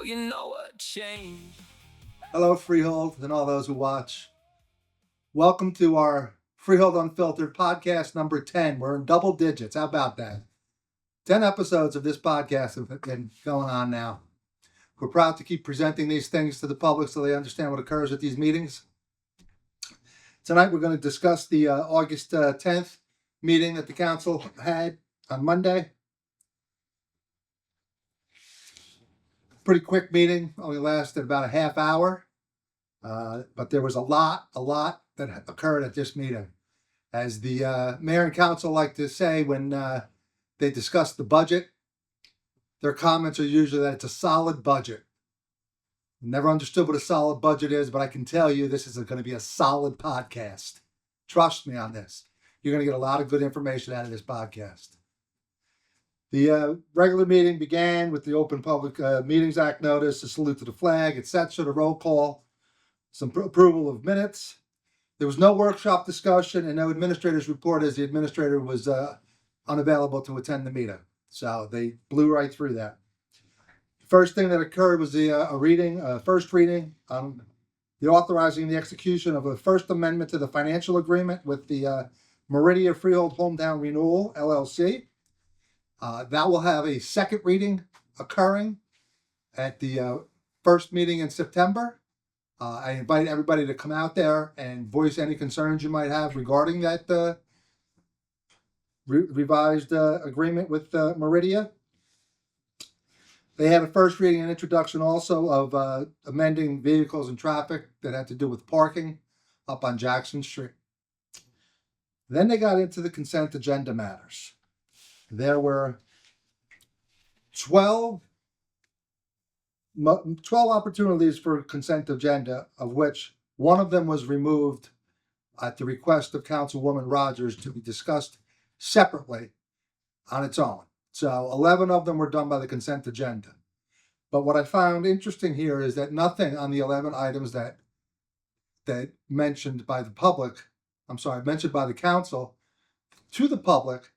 you know what changed. Hello, Freehold, and all those who watch. Welcome to our Freehold Unfiltered podcast number 10. We're in double digits. How about that? 10 episodes of this podcast have been going on now. We're proud to keep presenting these things to the public so they understand what occurs at these meetings. Tonight, we're going to discuss the August 10th meeting that the council had on Monday. Pretty quick meeting, only lasted about a half hour. But there was a lot that occurred at this meeting. As the mayor and council like to say when they discuss the budget, their comments are usually that it's a solid budget. Never understood what a solid budget is, but I can tell you this is going to be a solid podcast. Trust me on this. You're going to get a lot of good information out of this podcast. The regular meeting began with the Open Public Meetings Act notice, a salute to the flag, etc., the roll call, some approval of minutes. There was no workshop discussion and no administrator's report as the administrator was unavailable to attend the meeting. So they blew right through that. First thing that occurred was the first reading on the authorizing the execution of a First Amendment to the financial agreement with the Meridia Freehold Hometown Renewal, LLC. That will have a second reading occurring at the first meeting in September. I invite everybody to come out there and voice any concerns you might have regarding that revised agreement with Meridia. They had a first reading and introduction also of amending vehicles and traffic that had to do with parking up on Jackson Street. Then they got into the consent agenda matters. There were 12 opportunities for consent agenda, of which one of them was removed at the request of Councilwoman Rogers to be discussed separately on its own. So 11 of them were done by the consent agenda. But what I found interesting here is that nothing on the 11 items that mentioned by the council to the public,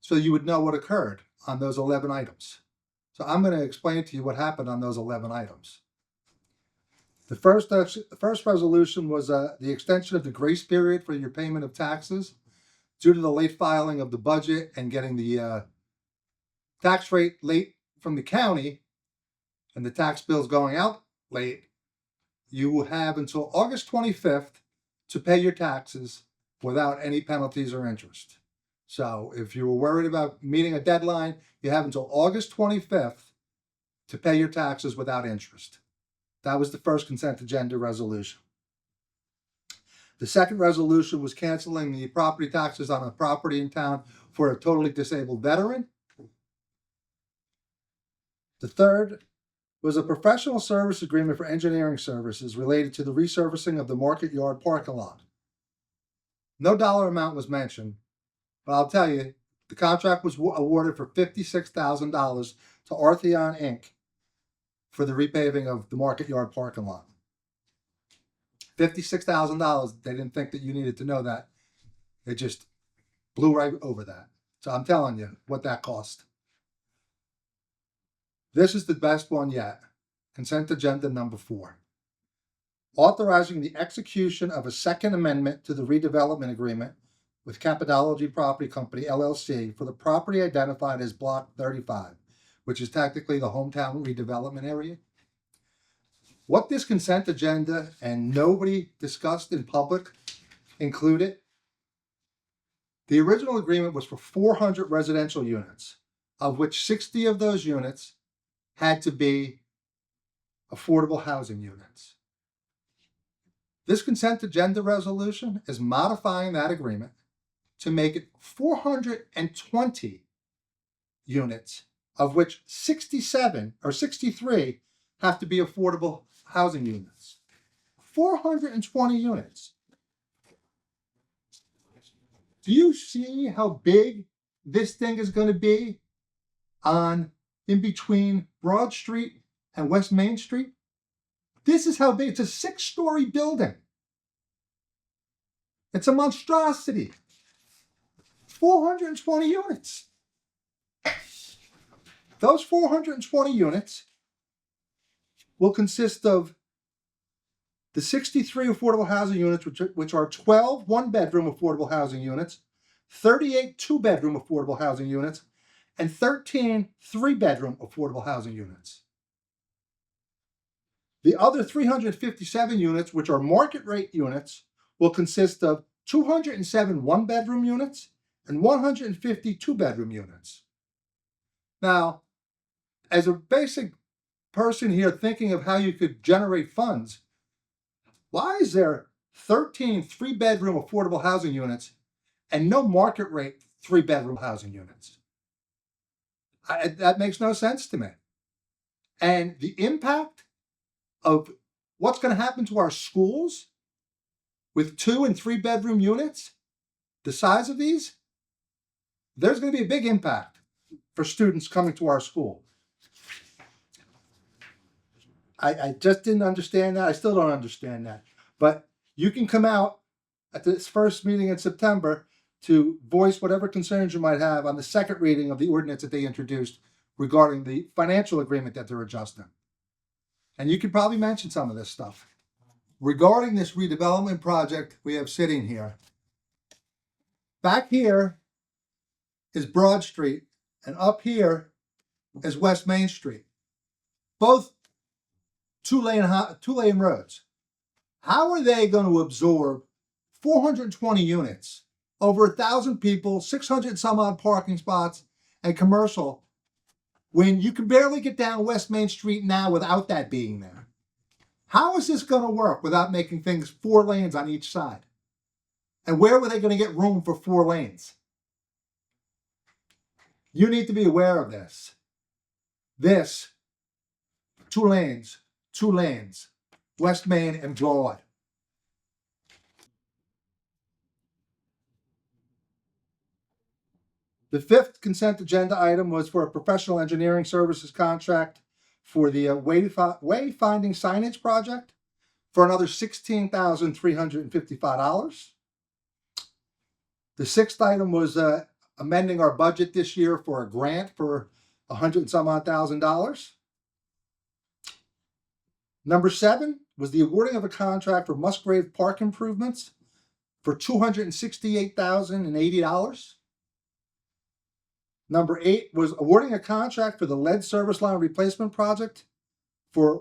so you would know what occurred on those 11 items. So I'm going to explain to you what happened on those 11 items. The first resolution was the extension of the grace period for your payment of taxes due to the late filing of the budget and getting the tax rate late from the county and the tax bills going out late. You will have until August 25th to pay your taxes without any penalties or interest. So if you were worried about meeting a deadline, you have until August 25th to pay your taxes without interest. That was the first consent agenda resolution. The second resolution was canceling the property taxes on a property in town for a totally disabled veteran. The third was a professional service agreement for engineering services related to the resurfacing of the Market Yard parking lot. No dollar amount was mentioned, but I'll tell you, the contract was awarded for $56,000 to Artheon Inc. for the repaving of the Market Yard parking lot. $56,000, they didn't think that you needed to know that. They just blew right over that. So I'm telling you what that cost. This is the best one yet. Consent agenda number 4. Authorizing the execution of a second amendment to the redevelopment agreement with Capitology Property Company, LLC, for the property identified as Block 35, which is technically the Hometown Redevelopment area. What this consent agenda and nobody discussed in public included, the original agreement was for 400 residential units, of which 60 of those units had to be affordable housing units. This consent agenda resolution is modifying that agreement to make it 420 units, of which 67 or 63 have to be affordable housing units. 420 units. Do you see how big this thing is going to be in between Broad Street and West Main Street? This is how big. It's a 6-story building. It's a monstrosity. 420 units. Those 420 units will consist of the 63 affordable housing units, which are 12 one-bedroom affordable housing units, 38 two-bedroom affordable housing units, and 13 three-bedroom affordable housing units. The other 357 units, which are market rate units, will consist of 207 one-bedroom units and 150 two-bedroom units. Now, as a basic person here thinking of how you could generate funds, why is there 13 three-bedroom affordable housing units and no market rate three-bedroom housing units? That makes no sense to me. And the impact of what's going to happen to our schools with 2 and 3 bedroom units, the size of these, there's going to be a big impact for students coming to our school. I just didn't understand that. I still don't understand that. But you can come out at this first meeting in September to voice whatever concerns you might have on the second reading of the ordinance that they introduced regarding the financial agreement that they're adjusting. And you could probably mention some of this stuff. Regarding this redevelopment project we have sitting here, back here is Broad Street, and up here is West Main Street. Both two-lane roads. How are they going to absorb 420 units, over 1,000 people, 600 some odd parking spots, and commercial, when you can barely get down West Main Street now without that being there? How is this going to work without making things 4 lanes on each side? And where were they going to get room for 4 lanes? You need to be aware of this. This, 2 lanes, West Main and Broad. The 5th consent agenda item was for a professional engineering services contract for the wayfinding signage project for another $16,355. The 6th item was amending our budget this year for a grant for $100 and some odd thousand. Number 7 was the awarding of a contract for Musgrave Park improvements for $268,080. Number 8 was awarding a contract for the lead service line replacement project for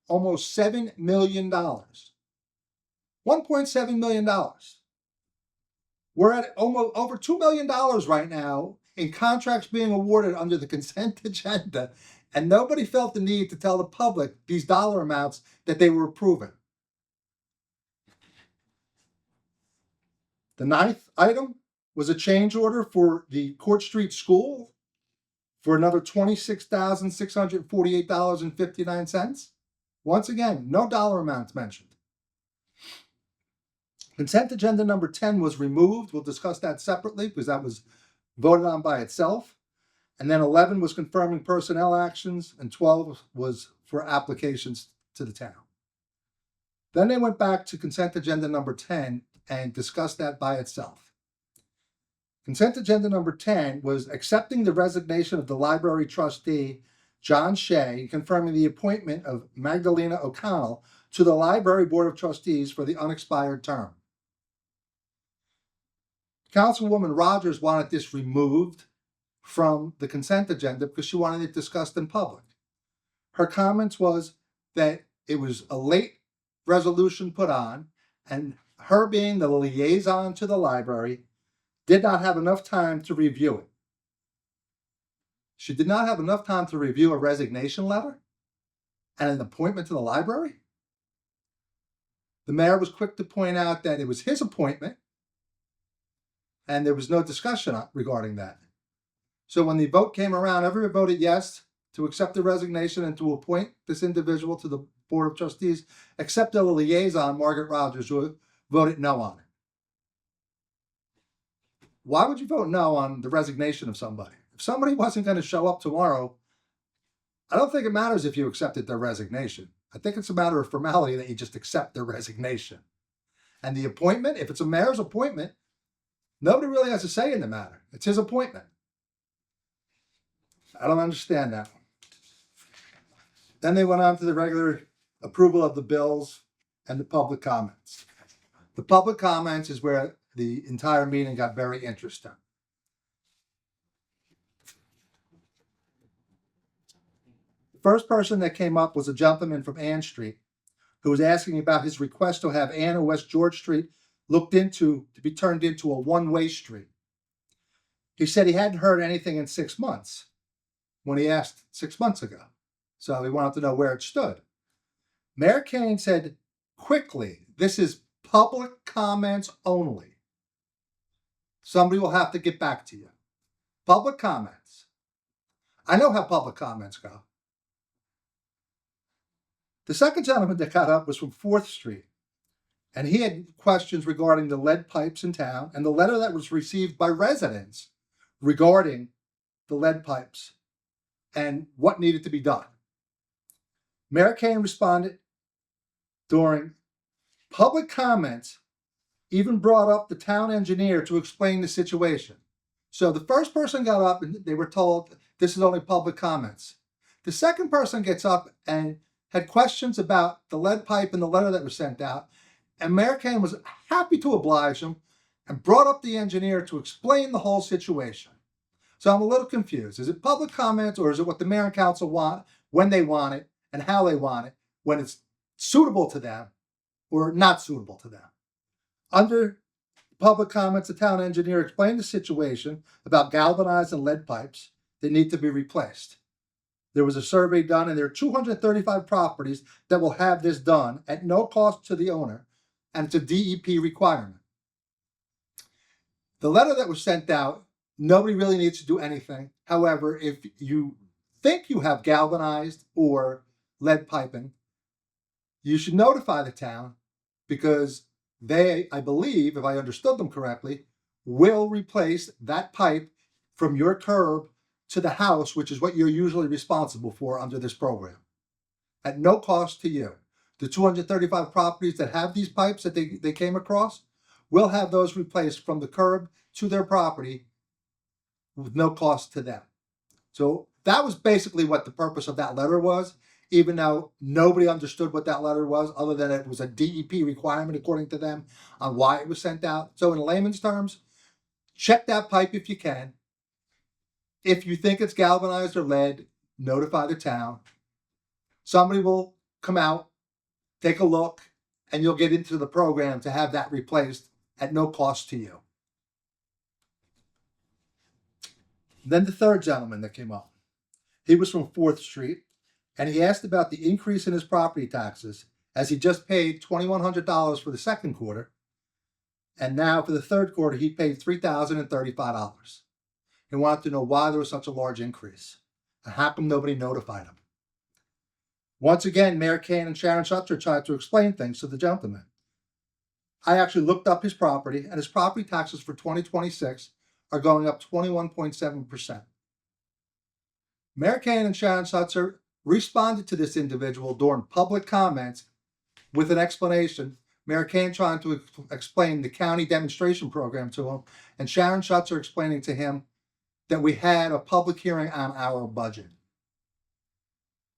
almost $7 million. $1.7 million. We're at almost over $2 million right now in contracts being awarded under the consent agenda, and nobody felt the need to tell the public these dollar amounts that they were approving. The 9th item was a change order for the Court Street School for another $26,648.59. Once again, no dollar amounts mentioned. Consent agenda number 10 was removed. We'll discuss that separately because that was voted on by itself. And then 11 was confirming personnel actions, and 12 was for applications to the town. Then they went back to consent agenda number 10 and discussed that by itself. Consent agenda number 10 was accepting the resignation of the library trustee, John Shea, confirming the appointment of Magdalena O'Connell to the Library Board of Trustees for the unexpired term. Councilwoman Rogers wanted this removed from the consent agenda because she wanted it discussed in public. Her comments was that it was a late resolution put on, and her being the liaison to the library did not have enough time to review it. She did not have enough time to review a resignation letter and an appointment to the library. The mayor was quick to point out that it was his appointment, and there was no discussion regarding that. So when the vote came around, everyone voted yes to accept the resignation and to appoint this individual to the Board of Trustees, except the liaison, Margaret Rogers, who voted no on it. Why would you vote no on the resignation of somebody? If somebody wasn't going to show up tomorrow, I don't think it matters if you accepted their resignation. I think it's a matter of formality that you just accept their resignation. And the appointment, if it's a mayor's appointment, nobody really has a say in the matter. It's his appointment. I don't understand that. Then they went on to the regular approval of the bills and the public comments. The public comments is where the entire meeting got very interesting. The first person that came up was a gentleman from Ann Street who was asking about his request to have Ann and West George Street looked into to be turned into a one-way street. He said he hadn't heard anything in 6 months when he asked 6 months ago. So he wanted to know where it stood. Mayor Kane said, quickly, this is public comments only. Somebody will have to get back to you. Public comments. I know how public comments go. The second gentleman that got up was from 4th Street, and he had questions regarding the lead pipes in town and the letter that was received by residents regarding the lead pipes and what needed to be done. Mayor Kane responded during public comments, even brought up the town engineer to explain the situation. So the first person got up and they were told this is only public comments. The second person gets up and had questions about the lead pipe and the letter that was sent out, and Mayor Kane was happy to oblige him and brought up the engineer to explain the whole situation. So I'm a little confused. Is it public comments, or is it what the mayor and council want, when they want it, and how they want it, when it's suitable to them or not suitable to them? Under public comments, the town engineer explained the situation about galvanized and lead pipes that need to be replaced. There was a survey done, and there are 235 properties that will have this done at no cost to the owner, and it's a DEP requirement. The letter that was sent out, nobody really needs to do anything. However, if you think you have galvanized or lead piping, you should notify the town, because they, I believe, if I understood them correctly, will replace that pipe from your curb to the house, which is what you're usually responsible for under this program, at no cost to you. The 235 properties that have these pipes that they came across will have those replaced from the curb to their property with no cost to them. So that was basically what the purpose of that letter was, even though nobody understood what that letter was, other than it was a DEP requirement according to them on why it was sent out. So in layman's terms, check that pipe if you can. If you think it's galvanized or lead, notify the town. Somebody will come out, take a look, and you'll get into the program to have that replaced at no cost to you. Then the third gentleman that came up, he was from 4th Street, and he asked about the increase in his property taxes, as he just paid $2,100 for the second quarter, and now for the third quarter he paid $3,035. He wanted to know why there was such a large increase, and how come nobody notified him. Once again, Mayor Kane and Sharon Schutzer tried to explain things to the gentleman. I actually looked up his property, and his property taxes for 2026 are going up 21.7%. Mayor Kane and Sharon Schutzer responded to this individual during public comments with an explanation. Mayor Kane trying to explain the county demonstration program to him, and Sharon Schutzer explaining to him that we had a public hearing on our budget.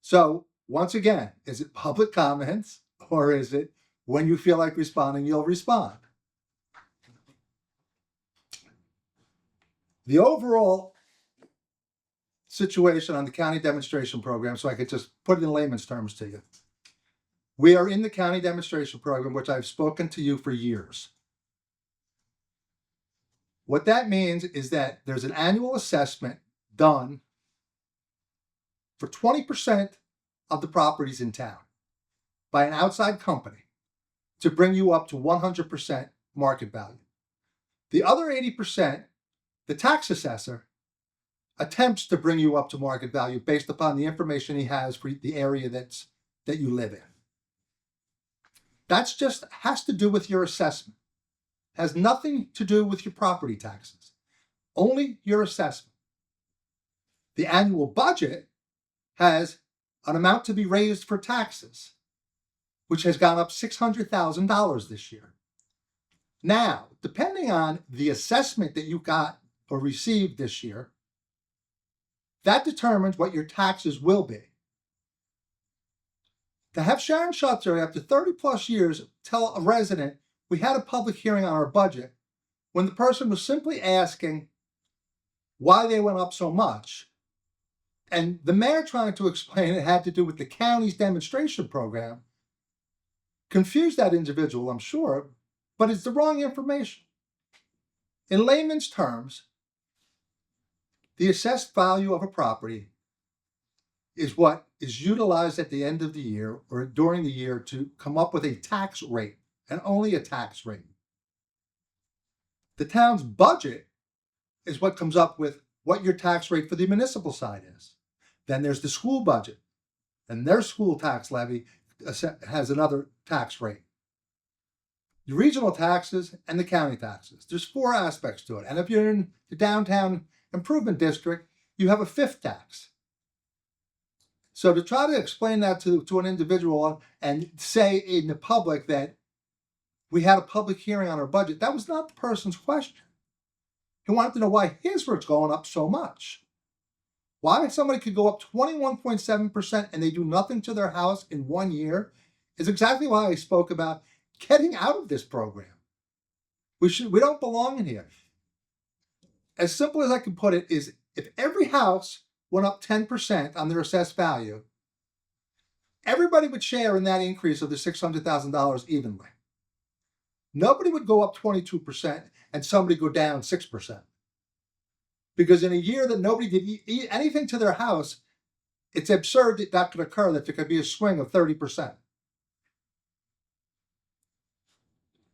So once again, is it public comments, or is it when you feel like responding, you'll respond? The overall situation on the county demonstration program, so I could just put it in layman's terms to you. We are in the county demonstration program, which I've spoken to you for years. What that means is that there's an annual assessment done for 20% of the properties in town by an outside company to bring you up to 100% market value. The other 80%, the tax assessor attempts to bring you up to market value based upon the information he has for the area that you live in. That's just has to do with your assessment. Has nothing to do with your property taxes, only your assessment. The annual budget has an amount to be raised for taxes, which has gone up $600,000 this year. Now, depending on the assessment that you got or received this year, that determines what your taxes will be. To have Sharon Schutzer, after 30 plus years, tell a resident we had a public hearing on our budget when the person was simply asking why they went up so much, and the mayor trying to explain it had to do with the county's demonstration program, confused that individual, I'm sure, but it's the wrong information. In layman's terms, the assessed value of a property is what is utilized at the end of the year or during the year to come up with a tax rate, and only a tax rate. The town's budget is what comes up with what your tax rate for the municipal side is. Then there's the school budget, and their school tax levy has another tax rate. The regional taxes and the county taxes. There's 4 aspects to it. And if you're in the downtown improvement district, you have a 5th tax. So to try to explain that to an individual and say in the public that we had a public hearing on our budget, that was not the person's question. He wanted to know why his was going up so much. Why somebody could go up 21.7% and they do nothing to their house in 1 year is exactly why I spoke about getting out of this program. We don't belong in here. As simple as I can put it is, if every house went up 10% on their assessed value, everybody would share in that increase of the $600,000 evenly. Nobody would go up 22% and somebody go down 6%. Because in a year that nobody did anything to their house, it's absurd that that could occur, that there could be a swing of 30%.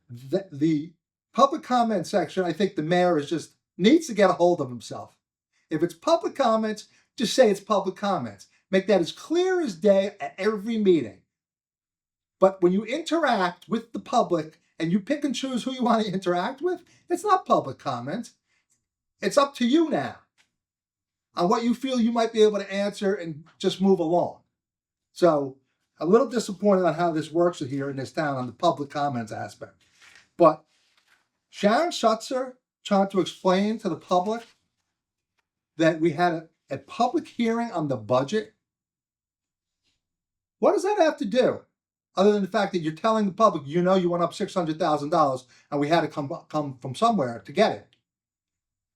The public comment section, I think the mayor needs to get a hold of himself. If it's public comments, just say it's public comments. Make that as clear as day at every meeting. But when you interact with the public and you pick and choose who you want to interact with, it's not public comments. It's up to you now on what you feel you might be able to answer and just move along. So a little disappointed on how this works here in this town on the public comments aspect. But Sharon Schutzer trying to explain to the public that we had a public hearing on the budget. What does that have to do? Other than the fact that you're telling the public, you went up $600,000 and we had to come from somewhere to get it.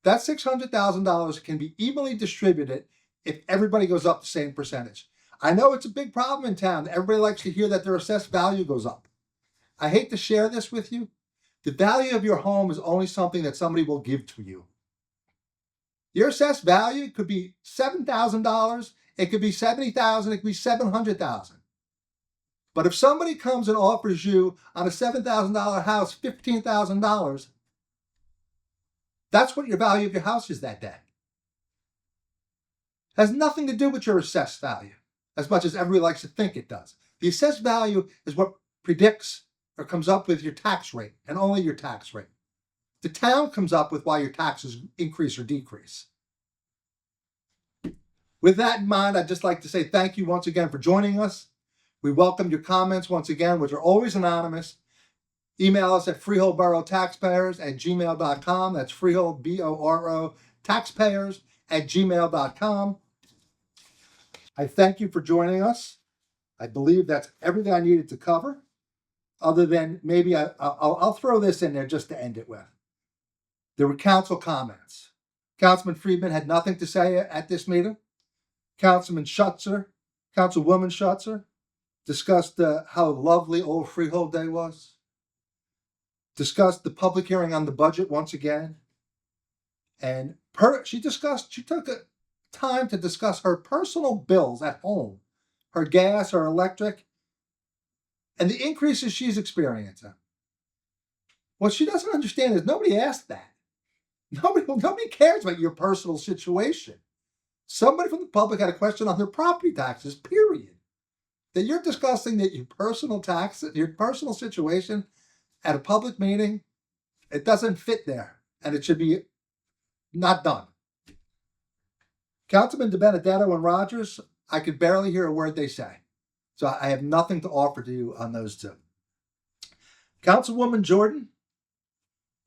That $600,000 can be evenly distributed if everybody goes up the same percentage. I know it's a big problem in town. Everybody likes to hear that their assessed value goes up. I hate to share this with you. The value of your home is only something that somebody will give to you. Your assessed value could be $7,000. It could be $70,000. It could be $700,000. But if somebody comes and offers you on a $7,000 house $15,000, that's what your value of your house is that day. It has nothing to do with your assessed value, as much as everybody likes to think it does. The assessed value is what predicts or comes up with your tax rate, and only your tax rate. The town comes up with why your taxes increase or decrease. With that in mind, I'd just like to say thank you once again for joining us. We welcome your comments once again, which are always anonymous. Email us at freeholdboroughtaxpayers@gmail.com. That's Freehold, B-O-R-O, taxpayers@gmail.com. I thank you for joining us. I believe that's everything I needed to cover, other than maybe I'll throw this in there just to end it with. There were council comments. Councilman Friedman had nothing to say at this meeting. Councilwoman Schutzer, discussed how lovely old Freehold Day was. Discussed the public hearing on the budget once again. And she took time to discuss her personal bills at home, her gas, her electric, and the increases she's experiencing. What she doesn't understand is nobody asked that. Nobody cares about your personal situation. Somebody from the public had a question on their property taxes, period. That you're discussing that your personal taxes, your personal situation at a public meeting, it doesn't fit there, and it should be not done. Councilman DiBenedetto and Rogers, I could barely hear a word they say. So I have nothing to offer to you on those two. Councilwoman Jordan,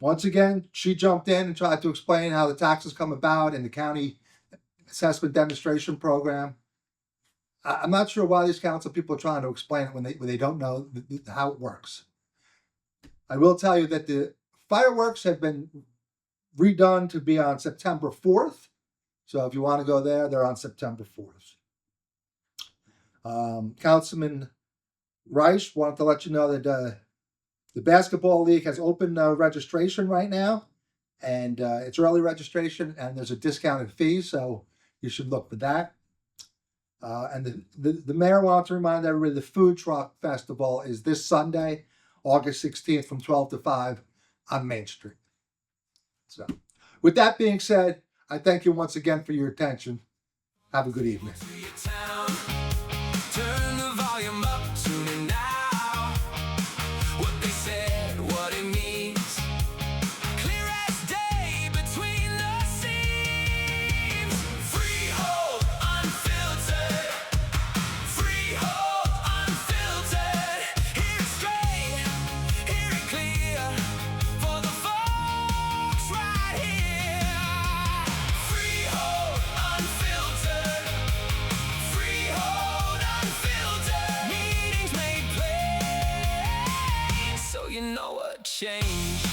once again, she jumped in and tried to explain how the taxes come about in the county assessment demonstration program. I'm not sure why these council people are trying to explain it when they don't know how it works. I will tell you that the fireworks have been redone to be on September 4th. So if you want to go there, they're on September 4th. Councilman Reich wanted to let you know that the basketball league has open registration right now, and it's early registration, and there's a discounted fee, so you should look for that. And the mayor wants to remind everybody the food truck festival is this Sunday, August 16th from 12 to 5 on Main Street. So with that being said, I thank you once again for your attention. Have a good evening. Turn the volume up, tune in now. What they said, what it means. Clear as day between the scenes. Freehold Unfiltered. Freehold Unfiltered. Hear it straight, hear it clear. For the folks right here. Freehold Unfiltered. Freehold Unfiltered. Meetings made plain, so you know what changed.